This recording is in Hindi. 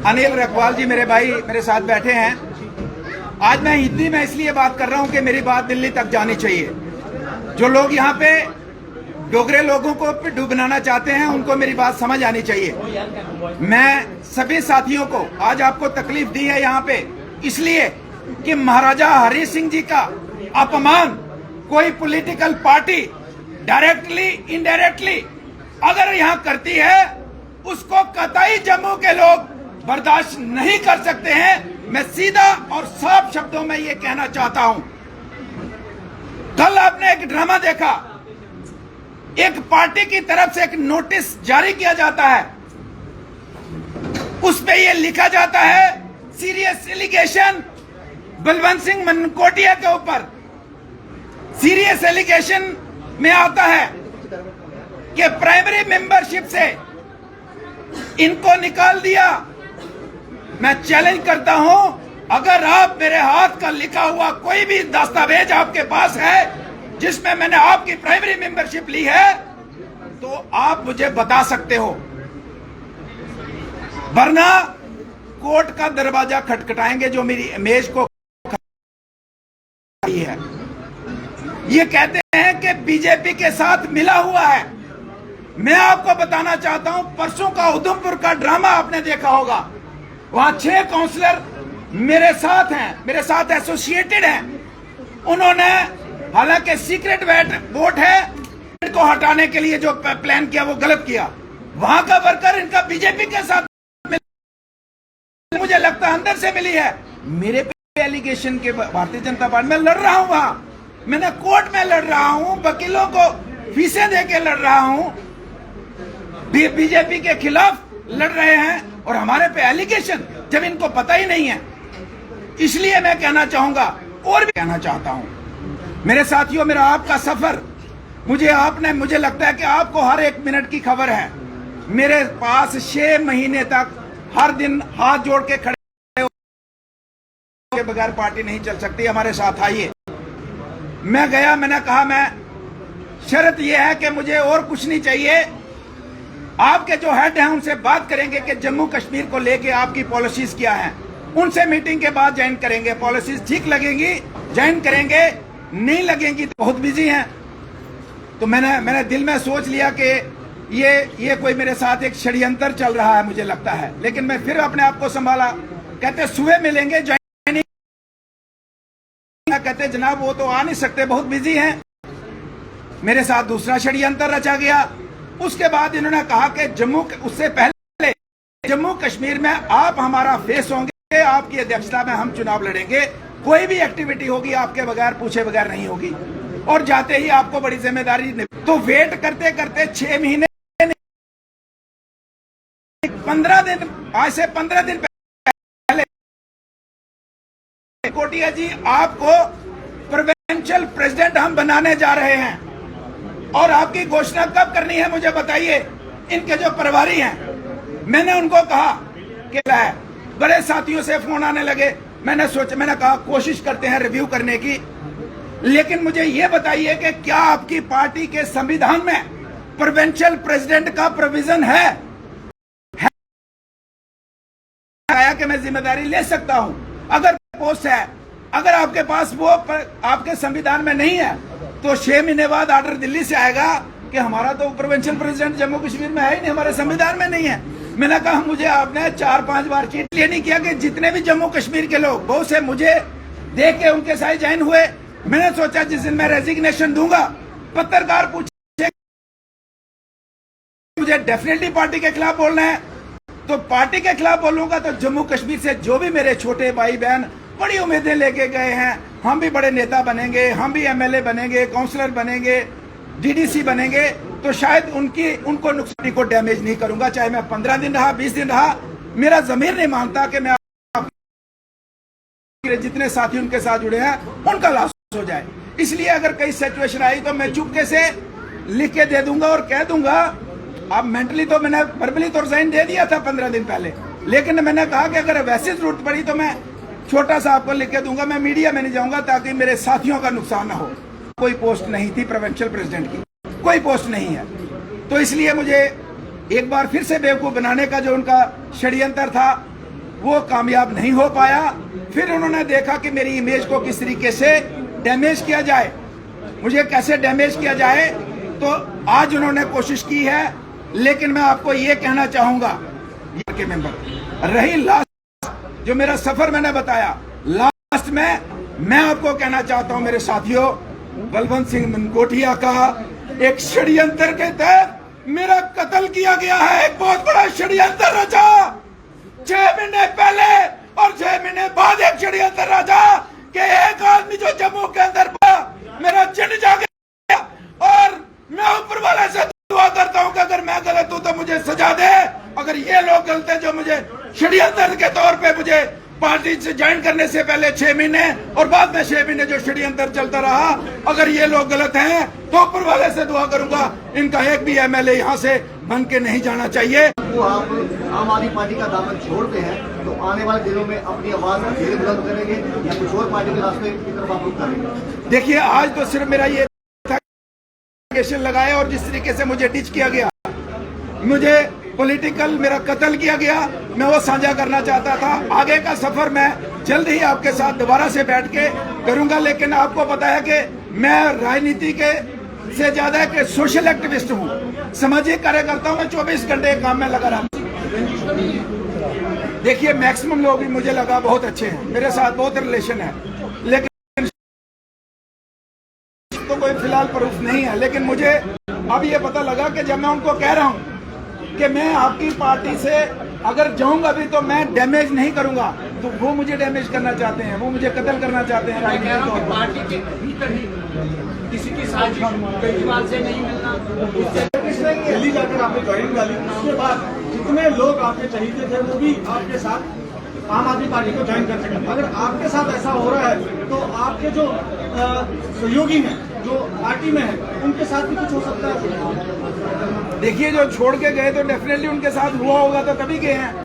अनिल रखवाल जी मेरे भाई मेरे साथ बैठे हैं। आज मैं हिंदी में इसलिए बात कर रहा हूं कि मेरी बात दिल्ली तक जानी चाहिए। जो लोग यहाँ पे डोगरे लोगों को डूबना चाहते हैं उनको मेरी बात समझ आनी चाहिए। मैं सभी साथियों को आज आपको तकलीफ दी है यहाँ पे इसलिए कि महाराजा हरि सिंह जी का अपमान कोई पॉलिटिकल पार्टी डायरेक्टली इनडायरेक्टली अगर यहाँ करती है उसको कतई जम्मू के लोग बर्दाश्त नहीं कर सकते हैं। मैं सीधा और साफ शब्दों में ये कहना चाहता हूं। कल आपने एक ड्रामा देखा, एक पार्टी की तरफ से एक नोटिस जारी किया जाता है, उस पे ये लिखा जाता है सीरियस एलिगेशन बलवंत सिंह मनकोटिया के ऊपर। सीरियस एलिगेशन में आता है कि प्राइमरी मेंबरशिप से इनको निकाल दिया। मैं चैलेंज करता हूं, अगर आप मेरे हाथ का लिखा हुआ कोई भी दस्तावेज आपके पास है जिसमें मैंने आपकी प्राइमरी मेंबरशिप ली है तो आप मुझे बता सकते हो, वरना कोर्ट का दरवाजा खटखटाएंगे जो मेरी इमेज को है। ये कहते हैं कि बीजेपी के साथ मिला हुआ है। मैं आपको बताना चाहता हूं, परसों का उधमपुर का ड्रामा आपने देखा होगा। वहां 6 काउंसलर मेरे साथ हैं, मेरे साथ एसोसिएटेड हैं। उन्होंने हालांकि सीक्रेट वोट है, इनको हटाने के लिए जो प्लान किया वो गलत किया। वहां का वर्कर इनका बीजेपी के साथ मुझे लगता है अंदर से मिली है। मेरे पे एलिगेशन के भारतीय जनता पार्टी में लड़ रहा हूं, वहां मैंने कोर्ट में लड़ रहा हूं, वकीलों को फीसें देके लड़ रहा हूं, बीजेपी के खिलाफ लड़ रहे हैं और हमारे पे एलिगेशन जब इनको पता ही नहीं है। इसलिए मैं कहना चाहूंगा और भी कहना चाहता हूं मेरे साथियों, मेरा आपका सफर मुझे लगता है कि आपको हर एक मिनट की खबर है। मेरे पास 6 महीने तक हर दिन हाथ जोड़ के खड़े के बगैर पार्टी नहीं चल सकती, हमारे साथ आइए। मैं गया, मैंने कहा मैं शर्त यह है कि मुझे और कुछ नहीं चाहिए। आपके जो हेड हैं उनसे बात करेंगे कि जम्मू कश्मीर को लेके आपकी पॉलिसीज क्या हैं, उनसे मीटिंग के बाद ज्वाइन करेंगे। पॉलिसीज ठीक लगेंगी ज्वाइन करेंगे, नहीं लगेंगी तो बहुत बिजी हैं। तो मैंने दिल में सोच लिया कि ये कोई मेरे साथ एक षड्यंत्र चल रहा है मुझे लगता है, लेकिन मैं फिर अपने आप को संभाला। कहते सुबह मिलेंगे ज्वाइनिंग, कहते जनाब वो तो आ नहीं सकते, बहुत बिजी हैं। मेरे साथ दूसरा षड्यंत्र रचा गया। उसके बाद इन्होंने कहा कि उससे पहले जम्मू कश्मीर में आप हमारा फेस होंगे, आपकी अध्यक्षता में हम चुनाव लड़ेंगे, कोई भी एक्टिविटी होगी आपके बगैर पूछे बगैर नहीं होगी और जाते ही आपको बड़ी जिम्मेदारी। तो वेट करते करते 6 महीने 15 दिन, आज से 15 दिन पहले कोटिया जी आपको प्रोविंशियल प्रेसिडेंट हम बनाने जा रहे हैं और आपकी घोषणा कब करनी है मुझे बताइए। इनके जो प्रभारी हैं, मैंने उनको कहा कि बड़े साथियों से फोन आने लगे। मैंने कहा कोशिश करते हैं रिव्यू करने की, लेकिन मुझे ये बताइए कि क्या आपकी पार्टी के संविधान में प्रोविंशियल प्रेसिडेंट का प्रोविजन है आया कि मैं जिम्मेदारी ले सकता हूं? अगर पोस्ट है, अगर आपके पास वो आपके संविधान में नहीं है तो 6 महीने बाद ऑर्डर दिल्ली से आएगा कि हमारा तो प्रोविंशियल प्रेसिडेंट जम्मू कश्मीर में है ही नहीं, हमारे संविधान में नहीं है। मैंने कहा मुझे आपने 4-5 बार चीट लिए नहीं किया कि जितने भी जम्मू कश्मीर के लोग बहुत से मुझे देख के उनके साथ ज्वाइन हुए। मैंने सोचा जिस दिन मैं रेजिग्नेशन दूंगा, पत्रकार पूछे मुझे डेफिनेटली पार्टी के खिलाफ बोलना है, तो पार्टी के खिलाफ बोलूंगा तो जम्मू कश्मीर से जो भी मेरे छोटे भाई बहन बड़ी उम्मीदें लेके गए हैं, हम भी बड़े नेता बनेंगे, हम भी एमएलए बनेंगे, काउंसलर बनेंगे, डीडीसी बनेंगे, तो शायद उनको नुकसान को डैमेज नहीं करूंगा। चाहे मैं 15 दिन रहा, 20 दिन रहा, मेरा जमीर नहीं मानता कि मैं जितने साथी उनके साथ जुड़े हैं उनका लॉस हो जाए। इसलिए अगर कई सिचुएशन आई तो मैं चुपके से लिख के दे दूंगा और कह दूंगा। अब मेंटली तो मैंने वर्बली तो रिजाइन दे दिया था 15 दिन पहले, लेकिन मैंने कहा कि अगर वैसे जरूरत पड़ी तो मैं छोटा सा आपको लिख के दूंगा, मैं मीडिया में नहीं जाऊंगा ताकि मेरे साथियों का नुकसान ना हो। कोई पोस्ट नहीं थी प्रोविंशियल प्रेसिडेंट की, कोई पोस्ट नहीं है। तो इसलिए मुझे एक बार फिर से बेवकूफ बनाने का जो उनका षड्यंत्र था वो कामयाब नहीं हो पाया। फिर उन्होंने देखा कि मेरी इमेज को किस तरीके से डैमेज किया जाए, मुझे कैसे डैमेज किया जाए, तो आज उन्होंने कोशिश की है। लेकिन मैं आपको ये कहना चाहूंगा के मेंबर, रही लास्ट जो मेरा सफर मैंने बताया, लास्ट में मैं आपको कहना चाहता हूं मेरे साथियों, बलवंत सिंह मनकोटिया का एक षड्यंत्र के तहत मेरा कत्ल किया गया है। एक बहुत बड़ा षड्यंत्र रचा 6 महीने पहले और 6 महीने बाद एक षड्यंत्र रचा कि एक आदमी जो जम्मू के अंदर मेरा चिन्ह जा गया, और मैं ऊपर वाले से दुआ करता हूं कि अगर मैं गलत हूं तो मुझे सजा दे। अगर ये लोग गलत हैं जो मुझे षड्यंत्र के तौर पे मुझे पार्टी से ज्वाइन करने से पहले 6 महीने और बाद में 6 महीने जो षड्यंत्र चलता रहा, अगर ये लोग गलत हैं तो ऊपर वाले से दुआ करूंगा इनका एक भी एमएलए यहाँ से बन के नहीं जाना चाहिए। वो आप आम आदमी पार्टी का दामन छोड़ते हैं तो आने वाले दिनों में अपनी आवाज धीरे बुलंद करेंगे या कुछ और पार्टी के रास्ते की तरफ आप रुख करेंगे? देखिए, आज तो सिर्फ मेरा ये लगाया और जिस तरीके से मुझे डिच किया गया, मुझे पॉलिटिकल मेरा कत्ल किया गया, मैं वो साझा करना चाहता था। आगे का सफर मैं जल्द ही आपके साथ दोबारा से बैठ के करूंगा। लेकिन आपको पता है कि मैं राजनीति के से ज्यादा कि सोशल एक्टिविस्ट हूँ, सामाजिक कार्यकर्ता हूँ। मैं 24 घंटे काम में लगा रहा। देखिए, मैक्सिमम लोग भी मुझे लगा बहुत अच्छे हैं, मेरे साथ बहुत रिलेशन है, लेकिन तो कोई फिलहाल प्रूफ नहीं है। लेकिन मुझे अब ये पता लगा कि जब मैं उनको कह रहा हूँ कि मैं आपकी पार्टी से अगर जाऊंगा भी तो मैं डैमेज नहीं करूंगा, तो वो मुझे डैमेज करना चाहते हैं, वो मुझे कत्ल करना चाहते हैं। पार्टी के भीतर ही किसी की साजिश केजरीवाल से नहीं मिलना, दिल्ली जाकर आपने ज्वाइनिंग डाली, उसके बाद जितने लोग आपके चाहिए थे वो भी आपके साथ आम आदमी पार्टी को ज्वाइन कर सके। अगर आपके साथ ऐसा हो रहा है तो आपके जो सहयोगी हैं, जो पार्टी में है, उनके साथ भी कुछ हो सकता है? देखिए, जो छोड़ के गए तो डेफिनेटली उनके साथ हुआ होगा, तो कभी गए हैं।